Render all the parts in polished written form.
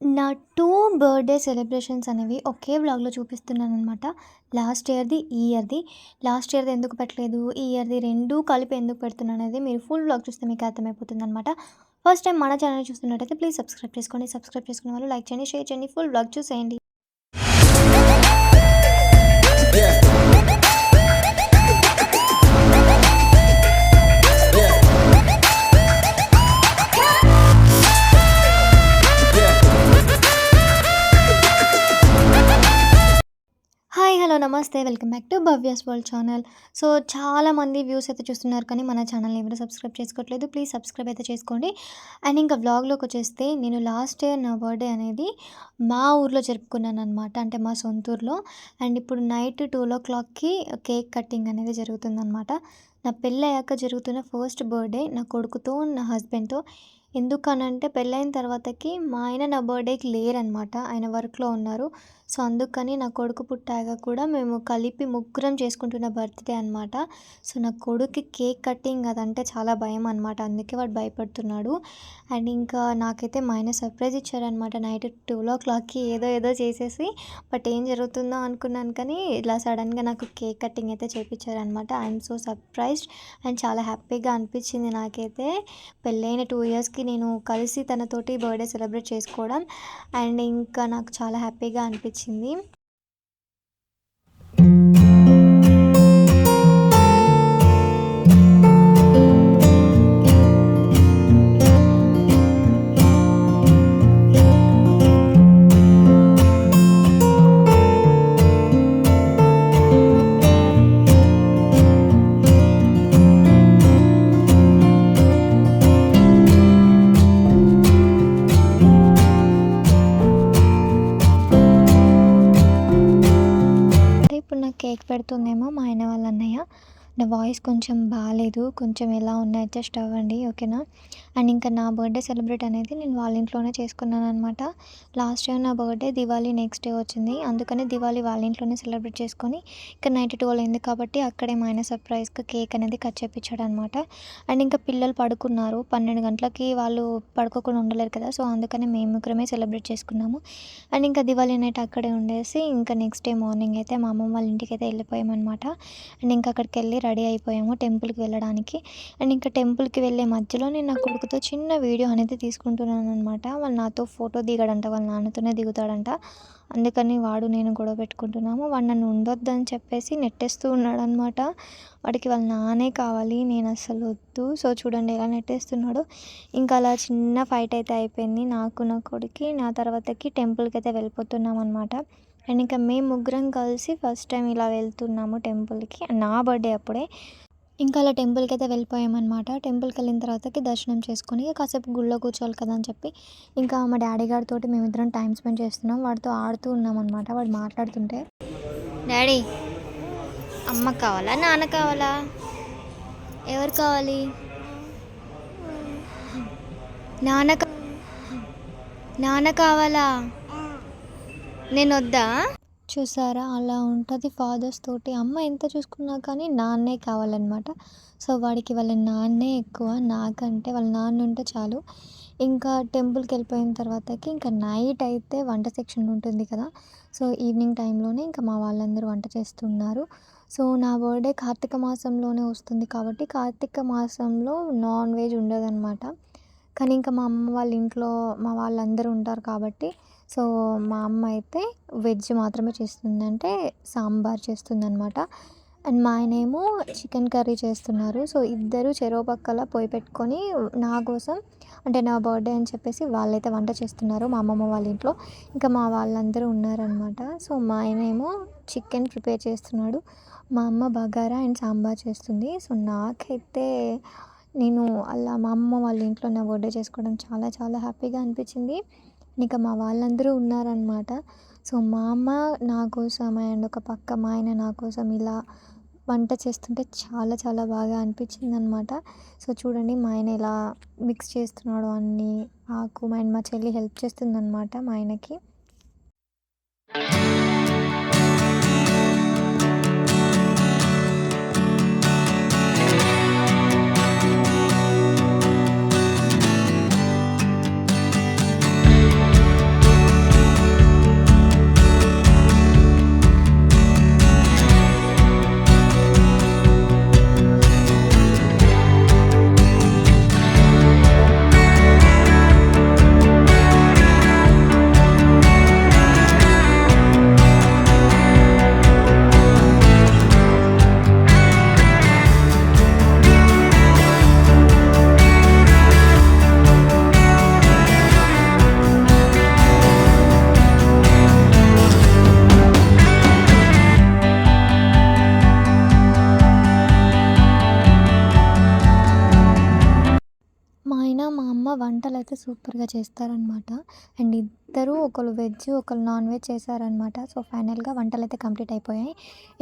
నా 2 birthday celebrations అనేవి ఒకే వ్లాగ్‌లో చూపిస్తున్నాననమాట. లాస్ట్ ఇయర్‌ది, ఈ ఇయర్‌ది. లాస్ట్ ఇయర్‌ది ఎందుకు పెట్టలేదు, ఈ ఇయర్‌ది 2 కలిపి ఎందుకు పెడుతున్నాననేది మీరు ఫుల్ వ్లాగ్ చూస్తే మీకు అర్థమైపోతుందనమాట. ఫస్ట్ టైం మన ఛానల్ చూస్తున్నట్టయితే ప్లీజ్ సబ్స్క్రైబ్ చేసుకోండి. సబ్స్క్రైబ్ చేసుకున్న వాళ్ళు లైక్ చేయండి, షేర్ చేయండి, ఫుల్ వ్లాగ్ చూసేయండి. హాయ్! హలో! నమస్తే. Welcome back to Bhavya's world channel. So, చాలామంది వ్యూస్ అయితే చూస్తున్నారు కానీ మన ఛానల్‌ని ఎవరు సబ్స్క్రైబ్ చేసుకోవట్లేదు. ప్లీజ్ సబ్స్క్రైబ్ అయితే చేసుకోండి. అండ్ ఇంకా వ్లాగ్‌లోకొచ్చేస్తే నేను లాస్ట్ ఇయర్ నా బర్త్‌డే అనేది మా ఊర్లో జరుపుకున్నాననమాట. అంటే మా సొంత ఊర్లో. అండ్ ఇప్పుడు నైట్ 12:00కి కేక్ కటింగ్ అనేది జరుగుతుందనమాట. నా పెళ్ళయ్యాక జరుగుతున్న ఫస్ట్ బర్త్‌డే నా కొడుకుతో, నా హస్బెండ్‌తో. ఎందుకనంటే పెళ్ళైన తర్వాతకి మా ఆయన నా బర్త్‌డేకి లేరనమాట. ఆయన వర్క్‌లో ఉన్నారు. సో, అందుకని నా కొడుకు పుట్టాక కూడా మేము కలిపి ముగ్గురం చేసుకుంటున్న బర్త్‌డే అనమాట. సో, నా కొడుక్కి కేక్ కటింగ్ అదంటే చాలా భయం అనమాట. అందుకే వాడు భయపడుతున్నాడు. అండ్ ఇంకా నాకైతే మా ఆయన సర్ప్రైజ్ ఇచ్చారనమాట. నైట్ 12:00కి ఏదో ఏదో చేసేసి బట్ ఏం జరుగుతుందో అనుకున్నాను కానీ ఇలా సడన్‌గా నాకు కేక్ కటింగ్ అయితే చేపిచ్చారనమాట. ఐయామ్ సో సర్ప్రైజ్డ్ అండ్ చాలా హ్యాపీగా అనిపించింది నాకైతే. పెళ్ళైన 2 ఇయర్స్‌కి నేను కలిసి తనతోటి బర్త్‌డే సెలబ్రేట్ చేసుకోవడం అండ్ ఇంకా నాకు చాలా హ్యాపీగా అనిపించింది. ఇప్పుడు నాకు కేక్ పెడుతుందేమో మా ఆయన వాళ్ళ అన్నయ్య. నా వాయిస్ కొంచెం బాలేదు. కొంచెం ఎలా ఉన్నా అడ్జస్ట్ అవ్వండి. ఓకేనా? అండ్ ఇంకా నా బర్త్‌డే సెలబ్రేట్ అనేది నేను వాళ్ళ ఇంట్లోనే చేసుకున్నాననమాట. లాస్ట్ ఇయర్ నా బర్త్‌డే దివాళీ నెక్స్ట్ డే వచ్చింది. అందుకని దివాళీ వాళ్ళ ఇంట్లోనే సెలబ్రేట్ చేసుకొని ఇక నైట్ 12 అయింది కాబట్టి అక్కడే మా ఆయన సర్ప్రైజ్‌గా కేక్ అనేది కట్ చేపిచ్చాడనమాట. అండ్ ఇంకా పిల్లలు పడుకున్నారు. 12 గంటలకి వాళ్ళు పడుకోకుండా ఉండలేరు కదా! సో, అందుకని మేము ముగ్గురమే సెలబ్రేట్ చేసుకున్నాము. అండ్ ఇంకా దివాళీ నైట్ అక్కడే ఉండేసి ఇంకా నెక్స్ట్ డే మార్నింగ్ అయితే మా అమ్మమ్మ వాళ్ళ ఇంటికైతే వెళ్ళిపోయామనమాట. అండ్ ఇంకా అక్కడికెళ్ళి రెడీ అయిపోయాము టెంపుల్‌కి వెళ్ళడానికి. అండ్ ఇంకా టెంపుల్‌కి వెళ్ళే మధ్యలో నేను నా కొడుకుతో చిన్న వీడియో అనేది తీసుకుంటున్నాననమాట. వాళ్ళు నాతో ఫోటో దిగడంట. వాళ్ళ నాన్నతోనే దిగుతాడంట. అందుకని వాడు నేను గొడవ పెట్టుకుంటున్నాము. వాడు నన్ను ఉండొద్దని చెప్పేసి నెట్టేస్తూ ఉన్నాడనమాట. వాడికి వాళ్ళ నాన్నే కావాలి. నేను అస్సలు వద్దు. సో, చూడండి ఎలా నెట్టేస్తున్నాడో. ఇంకా అలా చిన్న ఫైట్ అయితే అయిపోయింది నాకు, నా కొడుక్కి. నా తర్వాతకి టెంపుల్‌కైతే వెళ్ళిపోతున్నామనమాట. అండ్ ఇంకా మేము ముగ్గురం కలిసి ఫస్ట్ టైం ఇలా వెళ్తున్నాము టెంపుల్‌కి. నా బర్త్‌డే అప్పుడే. ఇంకా అలా టెంపుల్‌కైతే వెళ్ళిపోయామనమాట. టెంపుల్‌కెళ్ళిన తర్వాతకి దర్శనం చేసుకొని కాసేపు గుడిలో కూర్చోవాలి కదా అని చెప్పి ఇంకా మా డ్యాడీ గారితోటి మేమిద్దరం టైమ్ స్పెండ్ చేస్తున్నాం. వాడితో ఆడుతూ ఉన్నామనమాట. వాడు మాట్లాడుతుంటే, డ్యాడీ అమ్మ కావాలా? నాన్న కావాలా? ఎవరు కావాలి? నాన్న నాన్న కావాలా? నేనొద్దా? చూసారా అలా ఉంటుంది ఫాదర్స్ తోటి. అమ్మ ఎంత చూసుకున్నా కానీ నాన్నే కావాలనమాట. సో, వాడికి వాళ్ళ నాన్నే ఎక్కువ నాకంటే. వాళ్ళ నాన్న ఉంటే చాలు. ఇంకా టెంపుల్‌కెళ్ళిపోయిన తర్వాతకి ఇంకా నైట్ అయితే వంట సెక్షన్ ఉంటుంది కదా! సో, ఈవినింగ్ టైంలోనే ఇంకా మా వాళ్ళందరూ వంట చేస్తున్నారు. సో, నా బర్త్‌డే కార్తీక మాసంలోనే వస్తుంది కాబట్టి కార్తీక మాసంలో నాన్ వెజ్ ఉండదనమాట. కానీ ఇంకా మా అమ్మ వాళ్ళ ఇంట్లో మా వాళ్ళందరూ ఉంటారు కాబట్టి సో, మా అమ్మ అయితే వెజ్ మాత్రమే చేస్తుంది. అంటే సాంబార్ చేస్తుందనమాట. అండ్ మా ఆయనేమో చికెన్ కర్రీ చేస్తున్నారు. సో, ఇద్దరు చెరో పక్కల పొయ్యి పెట్టుకొని నా కోసం అంటే నా బర్త్‌డే అని చెప్పేసి వాళ్ళైతే వంట చేస్తున్నారు మా అమ్మమ్మ వాళ్ళ ఇంట్లో. ఇంకా మా వాళ్ళందరూ ఉన్నారనమాట. సో, మా ఆయనేమో చికెన్ ప్రిపేర్ చేస్తున్నాడు. మా అమ్మ బగారా అండ్ సాంబార్ చేస్తుంది. సో, నాకైతే నేను అలా మా అమ్మ వాళ్ళ ఇంట్లో నా బర్త్‌డే చేసుకోవడం చాలా చాలా హ్యాపీగా అనిపించింది. ఇంకా మా వాళ్ళందరూ ఉన్నారనమాట. సో, మా అమ్మ నా కోసం అండ్ ఒక పక్క మా ఆయన నా కోసం ఇలా వంట చేస్తుంటే చాలా చాలా బాగా అనిపించిందనమాట. సో, చూడండి మా ఆయన ఎలా మిక్స్ చేస్తున్నాడో అన్నీ. నాకు అండ్ మా చెల్లి హెల్ప్ చేస్తుందనమాట మా ఆయనకి. సూపర్‌గా చేస్తారనమాట. అండ్ ఇద్దరు ఒకళ్ళు వెజ్, ఒకళ్ళు నాన్ వెజ్ చేశారనమాట. సో, ఫైనల్‌గా వంటలైతే కంప్లీట్ అయిపోయాయి.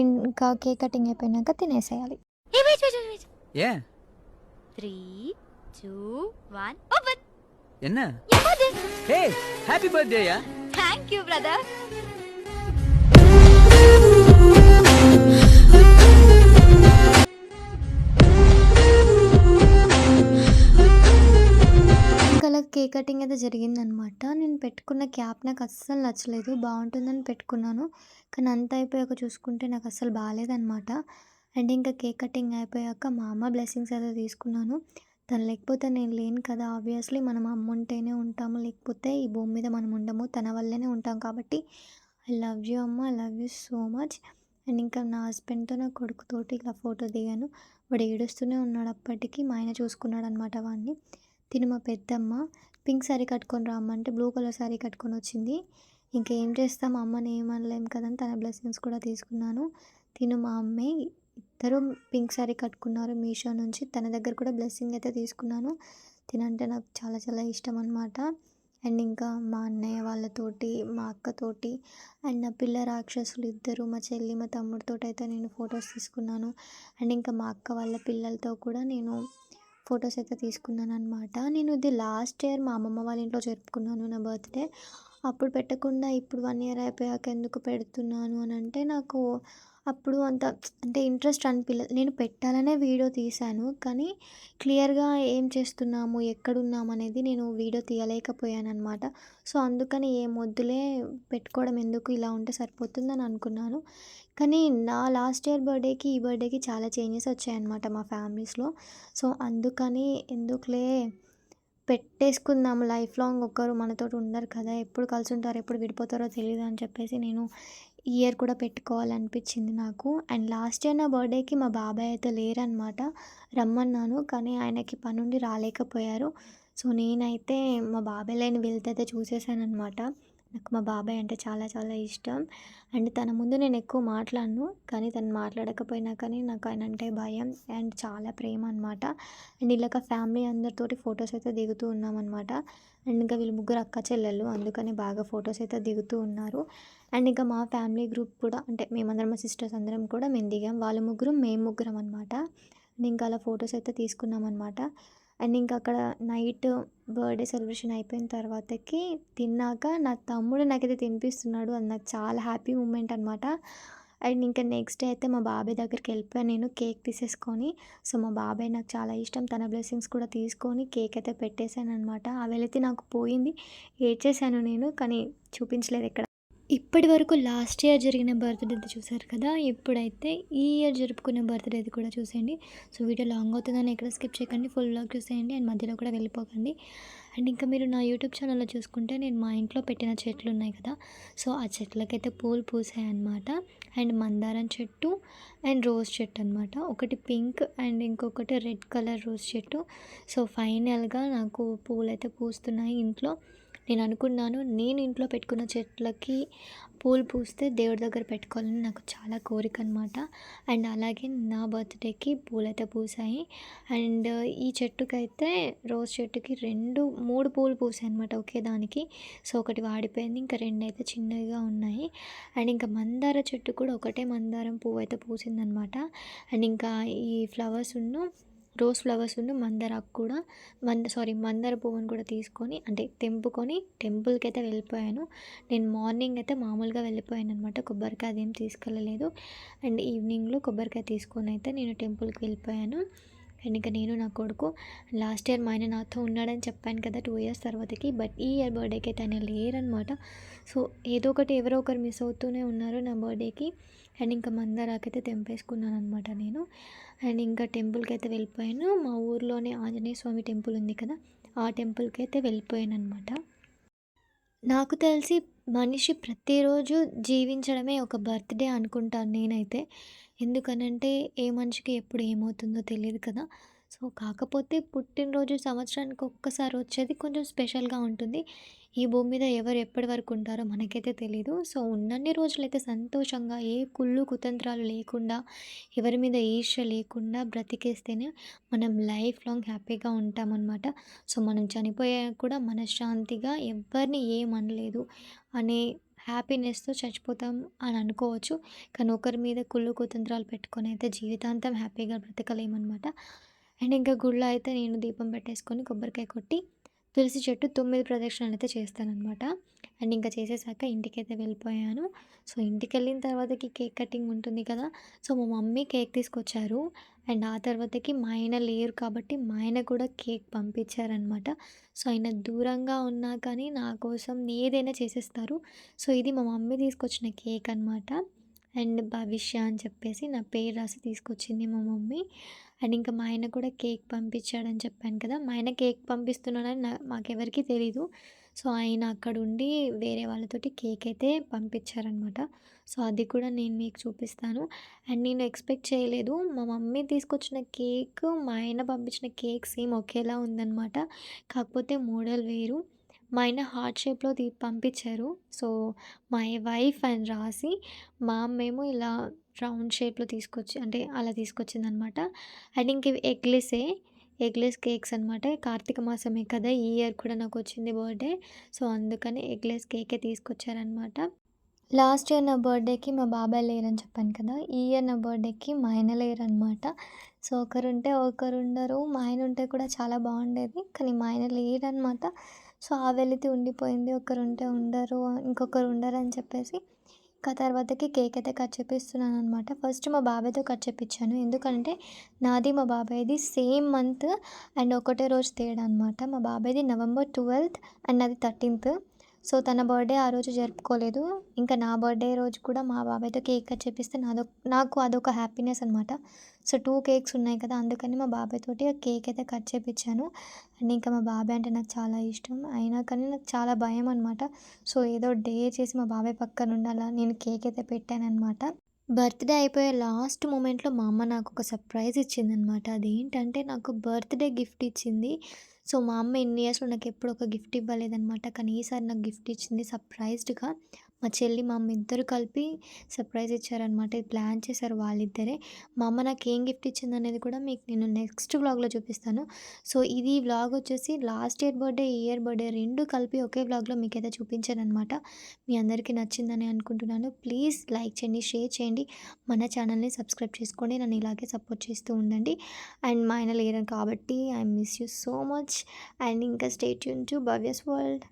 ఇంకా కేక్ కటింగ్ అయిపోయినాక తినేసేయాలి. ఏ వెయిట్ వెయిట్ వెయిట్ ఏ 3 2 1 ఓపెన్ என்ன your birthday. Hey happy birthday yeah Thank you brother. ఇంకా అలా కేక్ కటింగ్ అయితే జరిగిందనమాట. నేను పెట్టుకున్న క్యాప్ నాకు అస్సలు నచ్చలేదు. బావుంటుందని పెట్టుకున్నాను. కానీ అంతా అయిపోయాక చూసుకుంటే నాకు అస్సలు బాలేదనమాట. అండ్ ఇంకా కేక్ కటింగ్ అయిపోయాక మా అమ్మ బ్లెస్సింగ్స్ అయితే తీసుకున్నాను. తను లేకపోతే నేను లేను కదా! ఆబ్వియస్లీ మనం అమ్మ ఉంటేనే ఉంటాము. లేకపోతే ఈ భూమి మీద మనం ఉండము. తన వల్లనే ఉంటాం కాబట్టి ఐ లవ్ యూ అమ్మ. I love you so much. And ఇంకా నా హస్బెండ్‌తో, నా కొడుకుతోటి ఇలా ఫోటో దిగాను. వాడు ఏడుస్తూనే ఉన్నాడు అప్పటికి. మా ఆయన చూసుకున్నాడనమాట వాడిని. తిను మా పెద్దమ్మ. పింక్ శారీ కట్టుకొని రమ్మంటే బ్లూ కలర్ శారీ కట్టుకొనొచ్చింది. ఇంకేం చేస్తాం అమ్మని ఏమనలేం కదా అని తన బ్లెస్సింగ్స్ కూడా తీసుకున్నాను. తిను మా అమ్మే. ఇద్దరు పింక్ శారీ కట్టుకున్నారు మీషో నుంచి. తన దగ్గర కూడా బ్లెస్సింగ్ అయితే తీసుకున్నాను. తినంటే నాకు చాలా చాలా ఇష్టం అనమాట. అండ్ ఇంకా మా అన్నయ్య వాళ్ళతోటి, మా అక్కతోటి అండ్ నా పిల్ల రాక్షసులు ఇద్దరు, మా చెల్లి, మా తమ్ముడితోటైతే నేను ఫొటోస్ తీసుకున్నాను. అండ్ ఇంకా మా అక్క వాళ్ళ పిల్లలతో కూడా నేను ఫొటోస్ అయితే తీసుకున్నాననమాట. నేను ఇది లాస్ట్ ఇయర్ మా అమ్మమ్మ వాళ్ళ ఇంట్లో జరుపుకున్నాను నా బర్త్‌డే. అప్పుడు పెట్టకుండా ఇప్పుడు 1 ఇయర్ అయిపోయాక ఎందుకు పెడుతున్నాను అనంటే నాకు అప్పుడు అంత అంటే ఇంట్రెస్ట్ అనిపియలేదు. నేను పెట్టాలనే వీడియో తీశాను. కానీ క్లియర్‌గా ఏం చేస్తున్నాము, ఎక్కడున్నాము అనేది నేను వీడియో తీయలేకపోయాననమాట. సో, అందుకని ఏం వద్దులే పెట్టుకోవడం ఎందుకు ఇలా ఉంటే సరిపోతుందని అనుకున్నాను. కానీ నా లాస్ట్ ఇయర్ బర్త్‌డేకి, ఈ బర్త్‌డేకి చాలా చేంజెస్ వచ్చాయన్నమాట మా ఫ్యామిలీస్‌లో. సో, అందుకని ఎందుకులే పెట్టేసుకుందాము లైఫ్ లాంగ్ ఒకరు మనతోటి ఉండరు కదా! ఎప్పుడు కలిసుంటారో, ఎప్పుడు విడిపోతారో తెలీదు అని చెప్పేసి నేను ఈ ఇయర్ కూడా పెట్టుకోవాలనిపించింది నాకు. అండ్ లాస్ట్ ఇయర్ నా బర్త్‌డేకి మా బాబాయ్ అయితే లేరనమాట. రమ్మన్నాను కానీ ఆయనకి పనుండి రాలేకపోయారు. సో, నేనైతే మా బాబాయ్ లేని వెళ్తయితే చూసేసాననమాట. నాకు మా బాబాయ్ అంటే చాలా చాలా ఇష్టం. అండ్ తన ముందు నేను ఎక్కువ మాట్లాడను. కానీ తను మాట్లాడకపోయినా కానీ నాకు ఆయన అంటే భయం అండ్ చాలా ప్రేమ అనమాట. అండ్ ఇలాగ ఫ్యామిలీ అందరితోటి ఫొటోస్ అయితే దిగుతూ ఉన్నామనమాట. అండ్ ఇంకా వీళ్ళు ముగ్గురు అక్క చెల్లెళ్ళు అందుకని బాగా ఫొటోస్ అయితే దిగుతూ ఉన్నారు. అండ్ ఇంకా మా ఫ్యామిలీ గ్రూప్ కూడా అంటే మేమందరం మా సిస్టర్స్ అందరం కూడా మేము దిగాం. వాళ్ళు ముగ్గురం, మేము ముగ్గురం అనమాట. అండ్ ఇంకా అలా ఫొటోస్ అయితే తీసుకున్నామనమాట. అండ్ ఇంకా అక్కడ నైట్ బర్త్‌డే సెలబ్రేషన్ అయిపోయిన తర్వాతకి తిన్నాక నా తమ్ముడు నాకైతే తినిపిస్తున్నాడు. అది నాకు చాలా హ్యాపీ మూమెంట్ అనమాట. అండ్ ఇంకా నెక్స్ట్ డే అయితే మా బాబాయ్ దగ్గరికెళ్ళిపోయాను నేను కేక్ తీసేసుకొని. సో, మా బాబాయ్ నాకు చాలా ఇష్టం. తన బ్లెస్సింగ్స్ కూడా తీసుకొని కేక్ అయితే పెట్టేసాననమాట. ఆ వెలితి నాకు పోయింది. ఏడ్చేసాను నేను. కానీ చూపించలేదు ఎక్కడ. ఇప్పటి వరకు లాస్ట్ ఇయర్ జరిగిన బర్త్‌డేది చూసారు కదా! ఇప్పుడైతే ఈ ఇయర్ జరుపుకునే బర్త్‌డేది కూడా చూసేయండి. సో, వీడియో లాంగ్ అవుతుందని ఎక్కడ స్కిప్ చేయకండి. ఫుల్ వ్లాగ్ చూసేయండి. అండ్ మధ్యలో కూడా వెళ్ళిపోకండి. అండ్ ఇంకా మీరు నా యూట్యూబ్ ఛానల్‌లో చూసుకుంటే నేను మా ఇంట్లో పెట్టిన చెట్లు ఉన్నాయి కదా! సో, ఆ చెట్లకైతే పూలు పూసాయన్నమాట. అండ్ మందారం చెట్టు అండ్ రోజ్ చెట్టు అనమాట. ఒకటి పింక్ అండ్ ఇంకొకటి రెడ్ కలర్ రోజ్ చెట్టు. సో, ఫైనల్‌గా నాకు పూలైతే పూస్తున్నాయి ఇంట్లో. నేను అనుకున్నాను నేను ఇంట్లో పెట్టుకున్న చెట్లకి పూలు పూస్తే దేవుడి దగ్గర పెట్టుకోవాలని నాకు చాలా కోరిక అనమాట. అండ్ అలాగే నా బర్త్‌డేకి పూలైతే పూసాయి. అండ్ ఈ చెట్టుకైతే రోజ్ చెట్టుకి 3 పూలు పూసాయన్నమాట ఒకే దానికి. సో, ఒకటి వాడిపోయింది. ఇంకా 2 అయితే చిన్నవిగా ఉన్నాయి. అండ్ ఇంకా మందార చెట్టు కూడా ఒకటే మందారం పువ్వు అయితే పూసిందనమాట. అండ్ ఇంకా ఈ ఫ్లవర్సును రోజ్ ఫ్లవర్సును మందారాకు కూడా మందార పువ్వును కూడా తీసుకొని అంటే తెంపుకొని టెంపుల్‌కైతే వెళ్ళిపోయాను. నేను మార్నింగ్ అయితే మామూలుగా వెళ్ళిపోయాననమాట. కొబ్బరికాయ అదేం తీసుకెళ్ళలేదు. అండ్ ఈవినింగ్‌లో కొబ్బరికాయ తీసుకొనైతే నేను టెంపుల్‌కి వెళ్ళిపోయాను. అండ్ ఇంకా నేను నా కొడుకు లాస్ట్ ఇయర్ మా ఆయన నాతో ఉన్నాడని చెప్పాను కదా 2 ఇయర్స్ తర్వాతకి. బట్ ఈ ఇయర్ బర్త్‌డేకి అయితే ఆయన లేరనమాట. సో, ఏదో ఒకటి ఎవరో ఒకరు మిస్ అవుతూనే ఉన్నారు నా బర్త్‌డేకి. అండ్ ఇంకా మందారాకైతే తెంపేసుకున్నాననమాట నేను. అండ్ ఇంకా టెంపుల్‌కి అయితే వెళ్ళిపోయాను. మా ఊర్లోనే ఆంజనేయ స్వామి టెంపుల్ ఉంది కదా! ఆ టెంపుల్‌కి అయితే వెళ్ళిపోయాననమాట. నాకు తెలిసి మనిషి ప్రతిరోజు జీవించడమే ఒక బర్త్‌డే అనుకుంటాను నేనైతే. ఎందుకనంటే ఏ మనిషికి ఎప్పుడు ఏమవుతుందో తెలీదు కదా! సో, కాకపోతే పుట్టినరోజు సంవత్సరానికి ఒక్కసారి వచ్చేది కొంచెం స్పెషల్‌గా ఉంటుంది. ఈ భూమి మీద ఎవరు ఎప్పటి వరకు ఉంటారో మనకైతే తెలీదు. సో, ఉన్నన్ని రోజులైతే సంతోషంగా ఏ కుళ్ళు, కుతంత్రాలు లేకుండా, ఎవరి మీద ఈర్ష్య లేకుండా బ్రతికేస్తేనే మనం లైఫ్ లాంగ్ హ్యాపీగా ఉంటామనమాట. సో, మనం చనిపోయాక కూడా మనశ్శాంతిగా ఎవ్వరిని ఏమనలేదు అనే హ్యాపీనెస్‌తో చచ్చిపోతాం అని అనుకోవచ్చు. కానీ ఒకరి మీద కుళ్ళు, కుతంత్రాలు పెట్టుకొనైతే జీవితాంతం హ్యాపీగా బ్రతకలేమనమాట. అండ్ ఇంకా గుడిలో అయితే నేను దీపం పెట్టేసుకొని, కొబ్బరికాయ కొట్టి, తులసి చెట్టు 9 ప్రదక్షిణాలయితే చేస్తాననమాట. అండ్ ఇంకా చేసేసాక ఇంటికైతే వెళ్ళిపోయాను. సో, ఇంటికెళ్ళిన తర్వాతకి కేక్ కటింగ్ ఉంటుంది కదా! సో, మా మమ్మీ కేక్ తీసుకొచ్చారు. అండ్ ఆ తర్వాతకి మా ఆయన లేరు కాబట్టి, మా ఆయన కూడా కేక్ పంపించారనమాట. సో, ఆయన దూరంగా ఉన్నా కానీ నా కోసం ఏదైనా చేసేస్తారు. సో, ఇది మా మమ్మీ తీసుకొచ్చిన కేక్ అనమాట. అండ్ భవిష్య అని చెప్పేసి నా పేరు రాసి తీసుకొచ్చింది మా మమ్మీ. అండ్ ఇంకా మా ఆయన కూడా కేక్ పంపించాడని చెప్పాను కదా! మా ఆయన కేక్ పంపిస్తున్నాడని మాకెవరికీ తెలీదు. సో, ఆయన అక్కడుండి వేరే వాళ్ళతోటి కేక్ అయితే పంపించారనమాట. సో, అది కూడా నేను మీకు చూపిస్తాను. అండ్ నేను ఎక్స్‌పెక్ట్ చేయలేదు. మా మమ్మీ తీసుకొచ్చిన కేక్, మా ఆయన పంపించిన కేక్ సేమ్ ఒకేలా ఉందనమాట. కాకపోతే మోడల్ వేరు. మా ఆయన హార్ట్ షేప్‌లో పంపించారు. సో, మై వైఫ్ అని రాసి, మా అమ్మేమో ఇలా రౌండ్ షేప్‌లో తీసుకొచ్చి అంటే అలా తీసుకొచ్చిందనమాట. అండ్ ఇంక ఇవి ఎగ్‌లెస్ కేక్స్ అనమాట. కార్తీక మాసమే కదా! ఈ ఇయర్ కూడా నాకొచ్చింది బర్త్‌డే. సో, అందుకని ఎగ్‌లెస్ కేకే తీసుకొచ్చారనమాట. లాస్ట్ ఇయర్ నా బర్త్‌డేకి మా బాబాయ్ లేరని చెప్పాను కదా! ఈ ఇయర్ నా బర్త్‌డేకి మా ఆయన లేరనమాట. సో, ఒకరుంటే ఒకరుండరు. మా ఆయన ఉంటే కూడా చాలా బాగుండేది. కానీ మా ఆయన లేరనమాట. సో, ఆ వెలితి ఉండిపోయింది. ఒకరుంటే ఉండరు, ఇంకొకరు ఉండరని చెప్పేసి ఇంకా తర్వాతకి కేక్ అయితే కట్ చేపిస్తున్నాననమాట. ఫస్ట్ మా బాబాయ్‌తో కట్ చేపిచ్చాను. ఎందుకంటే నాది మా బాబాయ్‌ది సేమ్ మంత్ అండ్ ఒకటే రోజు తేడా అనమాట. మా బాబాయ్‌ది నవంబర్ 12థ్ అండ్ నాది 13థ్. సో, తన బర్త్‌డే ఆ రోజు జరుపుకోలేదు. ఇంకా నా బర్త్‌డే రోజు కూడా మా బాబాయ్‌తో కేక్ కట్ చేపిస్తే నాకు అదొక హ్యాపీనెస్ అనమాట. సో, 2 కేక్స్ ఉన్నాయి కదా! అందుకని మా బాబాయ్ తోటి ఆ కేక్ అయితే కట్ చేపిచ్చాను. అండ్ ఇంకా మా బాబాయ్ అంటే నాకు చాలా ఇష్టం. అయినా కానీ నాకు చాలా భయం అనమాట. సో, ఏదో డేర్ చేసి మా బాబాయ్ పక్కన ఉండాలా నేను కేక్ అయితే పెట్టాననమాట. బర్త్‌డే అయిపోయే లాస్ట్ మూమెంట్‌లో మా అమ్మ నాకొక సర్ప్రైజ్ ఇచ్చిందనమాట. అదేంటంటే నాకు బర్త్‌డే గిఫ్ట్ ఇచ్చింది. సో, మా అమ్మ ఇన్ని ఇయర్స్‌లో నాకెప్పుడు ఒక గిఫ్ట్ ఇవ్వలేదనమాట. కానీ ఈసారి నాకు గిఫ్ట్ ఇచ్చింది సర్ప్రైజ్డ్‌గా. మా చెల్లి, మా అమ్మ ఇద్దరు కలిపి సర్ప్రైజ్ ఇచ్చారనమాట. ఇది ప్లాన్ చేశారు వాళ్ళిద్దరే. మా అమ్మ నాకేం గిఫ్ట్ ఇచ్చిందనేది కూడా మీకు నేను నెక్స్ట్ వ్లాగ్‌లో చూపిస్తాను. సో, ఇది వ్లాగ్ వచ్చేసి లాస్ట్ ఇయర్ బర్త్‌డే, ఈ ఇయర్ బర్త్‌డే 2 కలిపి ఒకే వ్లాగ్‌లో మీకైతే చూపించాననమాట. మీ అందరికీ నచ్చిందని అనుకుంటున్నాను. ప్లీజ్ లైక్ చేయండి, షేర్ చేయండి. మన ఛానల్‌ని సబ్స్క్రైబ్ చేసుకోండి. నన్ను ఇలాగే సపోర్ట్ చేస్తూ ఉండండి. అండ్ మా ఆయన లేరు కాబట్టి I miss you so much. And ఇంకా stay tune to Bhavya's world.